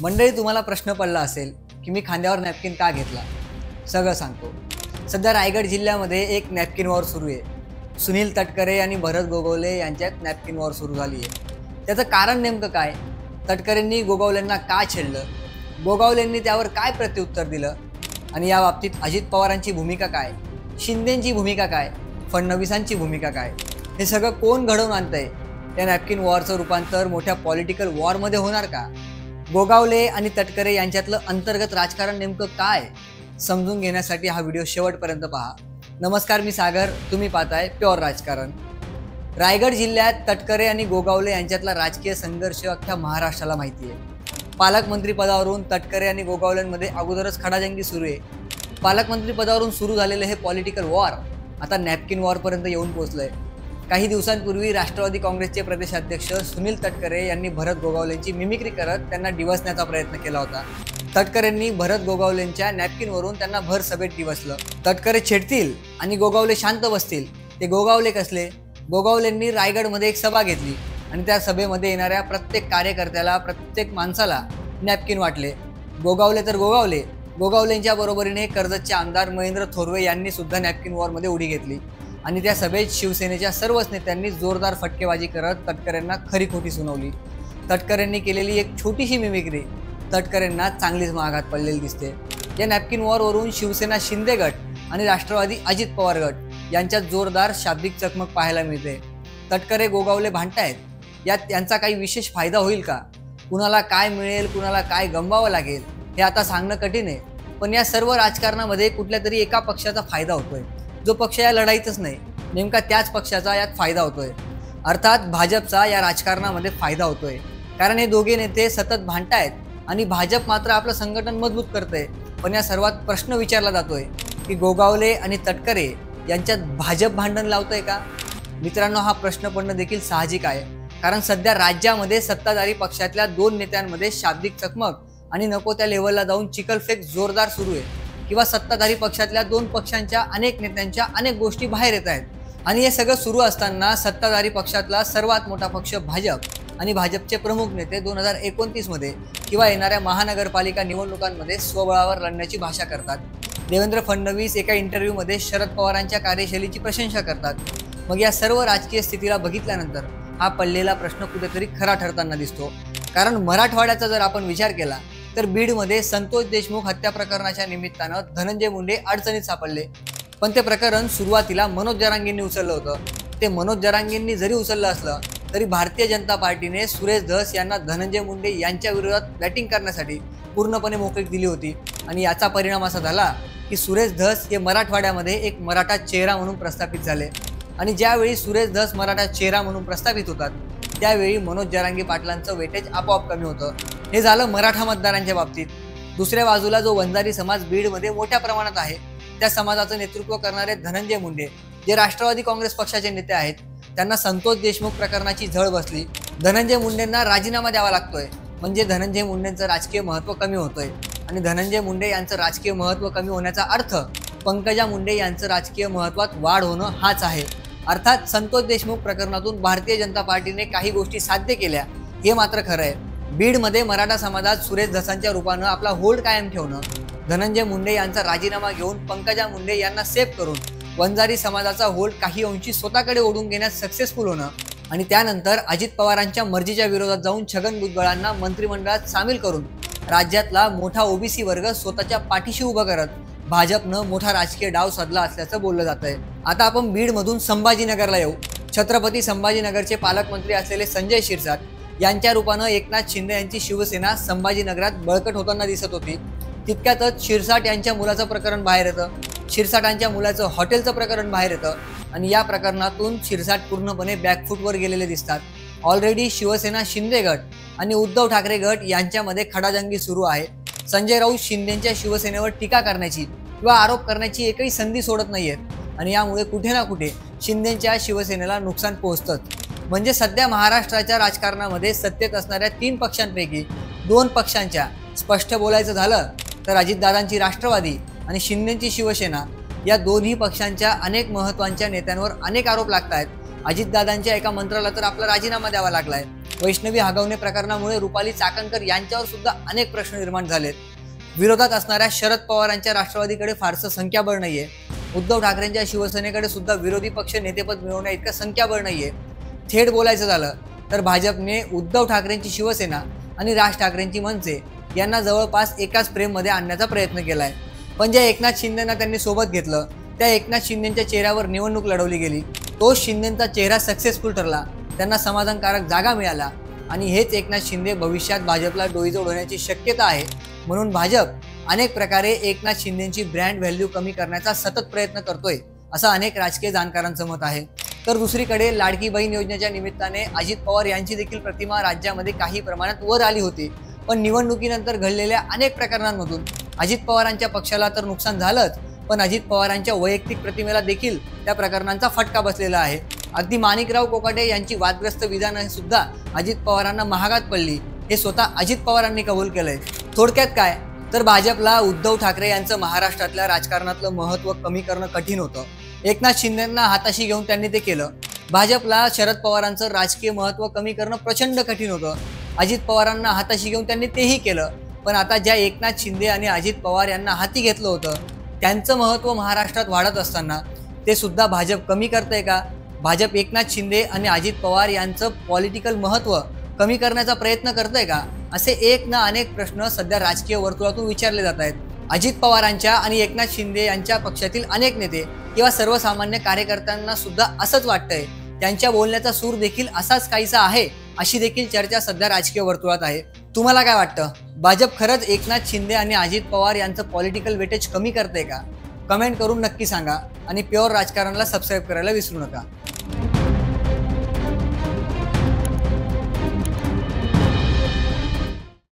मंडळी, तुम्हाला प्रश्न पडला असेल की मी खांद्यावर नॅपकिन का घेतला? सगळं सांगतो। सध्या रायगड जिल्ह्यामध्ये एक नॅपकिन वॉर सुरू आहे। सुनील तटकरे आणि भरत गोगावले यांच्यात नॅपकिन वॉर सुरू झाली आहे। त्याचं कारण नेमकं काय? तटकरेंनी गोगावलेंना का छेडलं? गोगावलेंनी त्यावर काय प्रत्युत्तर दिलं? आणि या बाबतीत अजित पवारांची भूमिका काय, शिंदेंची भूमिका काय, फडणवीसांची भूमिका काय, हे सगळं कोण घडवून आणतंय? या नॅपकिन वॉरचं रूपांतर मोठ्या पॉलिटिकल वॉरमध्ये होणार का? गोगावले आणि तटकरे यांच्यातलं अंतर्गत राजकारण नेमकं काय समजून घेण्यासाठी हा व्हिडिओ शेवटपर्यंत पहा। नमस्कार, मी सागर, तुम्ही पाहताय प्युअर राजकारण। रायगड जिल्ह्यात तटकरे आणि गोगावले यांच्यातला राजकीय संघर्ष अख्ख्या महाराष्ट्राला माहिती आहे। पालकमंत्री पदावरून तटकरे आणि गोगावलेंमध्ये अगोदरच खडाजंगी सुरू आहे। पालकमंत्री पदावरून सुरू झालेलं हे पॉलिटिकल वॉर आता नॅपकिन वॉरपर्यंत येऊन पोहोचलंय। काही दिवसांपूर्वी राष्ट्रवादी काँग्रेसचे प्रदेशाध्यक्ष सुनील तटकरे यांनी भरत गोगावलेंची मिमिक्री करत त्यांना डिवसण्याचा प्रयत्न केला होता। तटकरेंनी भरत गोगावलेंच्या नॅपकिनवरून त्यांना भर सभेत डिवसलं। तटकरे छेडतील आणि गोगावले शांत बसतील, ते गोगावले कसले? गोगावलेंनी रायगडमध्ये एक सभा घेतली आणि त्या सभेमध्ये येणाऱ्या प्रत्येक कार्यकर्त्याला, प्रत्येक माणसाला नॅपकिन वाटले। गोगावले तर गोगावले, गोगावलेंच्या बरोबरीने कर्जतचे आमदार महेंद्र थोरवे यांनी सुद्धा नॅपकिन वॉरमध्ये उडी घेतली आणि त्या सभेत शिवसेनेच्या सर्वच नेत्यांनी जोरदार फटकेबाजी करत तटकरेंना खरी खोटी सुनावली। तटकरेंनी केलेली एक छोटीशी मिमिक्री तटकरेंना चांगलीच महागात पडलेली दिसते। या नॅपकिन वॉरवरून शिवसेना शिंदे गट आणि राष्ट्रवादी अजित पवार गट यांच्यात जोरदार शाब्दिक चकमक पाहायला मिळते। तटकरे गोगावले भांडतायत, यात यांचा काही विशेष फायदा होईल का? कुणाला काय मिळेल, कुणाला काय गमवावं लागेल हे आता सांगणं कठीण आहे। पण या सर्व राजकारणामध्ये कुठल्या तरी एका पक्षाचा फायदा होतोय, जो पक्ष या लढाईतच नाही, नेमका त्याच पक्षाचा यात फायदा होतोय। अर्थात भाजपचा या राजकारणामध्ये फायदा होतोय, कारण हे दोघे नेते सतत भांडतायत आणि भाजप मात्र आपलं संघटन मजबूत करते। पण या सर्वात प्रश्न विचारला जातोय की गोगावले आणि तटकरे यांच्यात भाजप भांडण लावतंय का? मित्रांनो, हा प्रश्न पडणं देखील साहजिक आहे, कारण सध्या राज्यामध्ये सत्ताधारी पक्षातल्या दोन नेत्यांमध्ये शाब्दिक चकमक आणि नको त्या लेव्हलला जाऊन चिखलफेक जोरदार सुरू आहे। किंवा सत्ताधारी पक्षातल्या दोन पक्षांच्या अनेक नेत्यांच्या अनेक गोष्टी बाहेर येत आहेत आणि हे सगळं सुरू असताना सत्ताधारी पक्षातला सर्वात मोठा पक्ष भाजप आणि भाजपचे प्रमुख नेते 2029 मध्ये किंवा येणाऱ्या महानगरपालिका निवडणुकांमध्ये स्वबळावर लढण्याची भाषा करतात। देवेंद्र फडणवीस एका इंटरव्ह्यूमध्ये शरद पवारांच्या कार्यशैलीची प्रशंसा करतात। मग या सर्व राजकीय स्थितीला बघितल्यानंतर हा पडलेला प्रश्न कुठेतरी खरा ठरताना दिसतो। कारण मराठवाड्याचा जर आपण विचार केला तर बीडमध्ये संतोष देशमुख हत्या प्रकरणाच्या निमित्तानं धनंजय मुंडे अडचणीत सापडले। पण ते प्रकरण सुरुवातीला मनोज जरांगेंनी उचललं होतं। ते मनोज जरांगेंनी जरी उचललं असलं तरी भारतीय जनता पार्टीने सुरेश धस यांना धनंजय मुंडे यांच्या विरोधात बॅटिंग करण्यासाठी पूर्णपणे मोकळीक दिली होती आणि याचा परिणाम असा झाला की सुरेश धस हे मराठवाड्यामध्ये एक मराठा चेहरा म्हणून प्रस्थापित झाले। आणि ज्यावेळी सुरेश धस मराठा चेहरा म्हणून प्रस्थापित होतात त्यावेळी मनोज जरांगे पाटलांचं वेटेज आपोआप कमी होतं। हे झालं मराठा मतदारांच्या बाबतीत। दुसऱ्या बाजूला जो वंजारी समाज बीडमध्ये मोठ्या प्रमाणात आहे, त्या समाजाचं नेतृत्व करणारे धनंजय मुंडे जे राष्ट्रवादी काँग्रेस पक्षाचे नेते आहेत, त्यांना संतोष देशमुख प्रकरणाची झळ बसली। धनंजय मुंडेंना राजीनामा द्यावा लागतोय, म्हणजे धनंजय मुंडेंचं राजकीय महत्त्व कमी होतोय आणि धनंजय मुंडे यांचं राजकीय महत्त्व कमी होण्याचा अर्थ पंकजा मुंडे यांचं राजकीय महत्त्वात वाढ होणं हाच आहे। अर्थात संतोष देशमुख प्रकरणातून भारतीय जनता पार्टीने काही गोष्टी साध्य केल्या हे मात्र खरं आहे। बीडमध्ये मराठा समाजात सुरेश धसांच्या रूपानं आपला होल्ड कायम ठेवणं, धनंजय मुंडे यांचा राजीनामा घेऊन पंकजा मुंडे यांना सेफ करून वंजारी समाजाचा होल्ड काही अंशी स्वतःकडे ओढून घेण्यात सक्सेसफुल होणं आणि त्यानंतर अजित पवारांच्या मर्जीच्या विरोधात जाऊन छगन भुजबळांना मंत्रिमंडळात सामील करून राज्यातला मोठा ओबीसी वर्ग स्वतःच्या पाठीशी उभं करत भाजपनं मोठा राजकीय डाव साधला असल्याचं बोललं जात आहे। आता आपण बीडमधून संभाजीनगरला येऊ। छत्रपती संभाजीनगरचे पालकमंत्री असलेले संजय शिरसाट यांच्या रूपानं एकनाथ शिंदे यांची शिवसेना संभाजीनगरात बळकट होताना दिसत होती। तितक्यातच शिरसाट यांच्या मुलाचं प्रकरण बाहेर येतं, शिरसाटांच्या मुलाचं हॉटेलचं प्रकरण बाहेर येतं आणि या प्रकरणातून शिरसाट पूर्णपणे बॅकफूटवर गेलेले दिसतात। ऑलरेडी शिवसेना शिंदे गट आणि उद्धव ठाकरे गट यांच्यामध्ये खडाजंगी सुरू आहे। संजय राऊत शिंदेच्या शिवसेनेवर टीका करण्याची किंवा आरोप करण्याची एकही संधी सोडत नाहीयेत आणि यामुळे कुठे ना कुठे शिंदेच्या शिवसेनेला नुकसान पोहोचतंच। म्हणजे सध्या महाराष्ट्राच्या राजकारणामध्ये सत्तेत असणाऱ्या 3 पक्षांपैकी 2 पक्षांच्या, स्पष्ट बोलायचं झालं तर अजितदादांची राष्ट्रवादी आणि शिंदेची शिवसेना, या दोन्ही पक्षांच्या अनेक महत्त्वाच्या नेत्यांवर अनेक आरोप लागत आहेत। अजितदादांच्या एका मंत्र्याला तर आपला राजीनामा द्यावा लागलाय। वैष्णवी हगवणे प्रकरणामुळे रुपाली चाकणकर यांच्यावर सुद्धा अनेक प्रश्न निर्माण झालेत। विरोधात असणाऱ्या शरद पवारांच्या राष्ट्रवादीकडे फारसं संख्याबळ नाहीये। उद्धव ठाकरेंच्या शिवसेनेकडे सुद्धा विरोधी पक्ष नेतेपद मिळवण्या इतकं संख्याबळ नाहीये। थेट बोलायचं झालं तर भाजपने उद्धव ठाकरेंची शिवसेना आणि राज ठाकरेंची मनसे यांना जवळपास एकाच फ्रेममध्ये आणण्याचा प्रयत्न केलाय। पण ज्या एकनाथ शिंदेंना त्यांनी सोबत घेतलं त्या एकनाथ शिंदेंच्या चेहऱ्यावर निवडणूक लढवली गेली। तो शिंदेंचा चेहरा सक्सेसफुल ठरला, त्यांना समाधानकारक जागा मिळाला आणि हेच एकनाथ शिंदे भविष्यात भाजपला डोईजोड होण्याची शक्यता आहे। म्हणून भाजप अनेक प्रकारे एकनाथ शिंदेंची ब्रँड व्हॅल्यू कमी करण्याचा सतत प्रयत्न करतोय असं अनेक राजकीय जाणकारांचं मत आहे। तर दुसरीकडे लाडकी बहीण योजनेच्या निमित्ताने अजित पवार यांची देखील प्रतिमा राज्यामध्ये काही प्रमाणात वर आली होती। पण निवडणुकीनंतर घडलेल्या अनेक प्रकरणांमधून अजित पवारांच्या पक्षाला तर नुकसान झालंच, पण अजित पवारांच्या वैयक्तिक प्रतिमेला देखील त्या प्रकरणांचा फटका बसलेला आहे। अगदी माणिकराव कोकाटे यांची वादग्रस्त विधानं सुद्धा अजित पवारांना महागात पडली, हे स्वतः अजित पवारांनी कबूल केलंय। थोडक्यात काय तर भाजपला उद्धव ठाकरे यांचं महाराष्ट्रातल्या राजकारणातलं महत्त्व कमी करणं कठीण होतं। एकनाथ शिंदेंना हाताशी घेऊन त्यांनी ते केलं। भाजपला शरद पवारांचं राजकीय महत्त्व कमी करणं प्रचंड कठीण होतं। अजित पवारांना हाताशी घेऊन त्यांनी तेही केलं। पण आता ज्या एकनाथ शिंदे आणि अजित पवार यांना हाती घेतलं होतं त्यांचं महत्त्व महाराष्ट्रात वाढत असताना ते सुद्धा भाजप कमी करतंय का? भाजप एकनाथ शिंदे आणि अजित पवार यांचं पॉलिटिकल महत्त्व कमी करण्याचा प्रयत्न करतंय का? असे एक ना अनेक प्रश्न सध्या राजकीय वर्तुळातून विचारले जात आहेत। अजित पवारांच्या आणि एकनाथ शिंदे यांच्या पक्षातील अनेक नेते किंवा सर्वसामान्य कार्यकर्त्यांना सुद्धा असंच वाटतंय, त्यांच्या बोलण्याचा सूर देखील असाच काहीसा आहे, अशी देखील चर्चा सध्या राजकीय वर्तुळात आहे। तुम्हाला काय वाटतं? भाजप खरंच एकनाथ शिंदे आणि अजित पवार यांचं पॉलिटिकल वेटेज कमी करते का? कमेंट करून नक्की सांगा आणि प्युअर राजकारणला सबस्क्राईब करायला विसरू नका।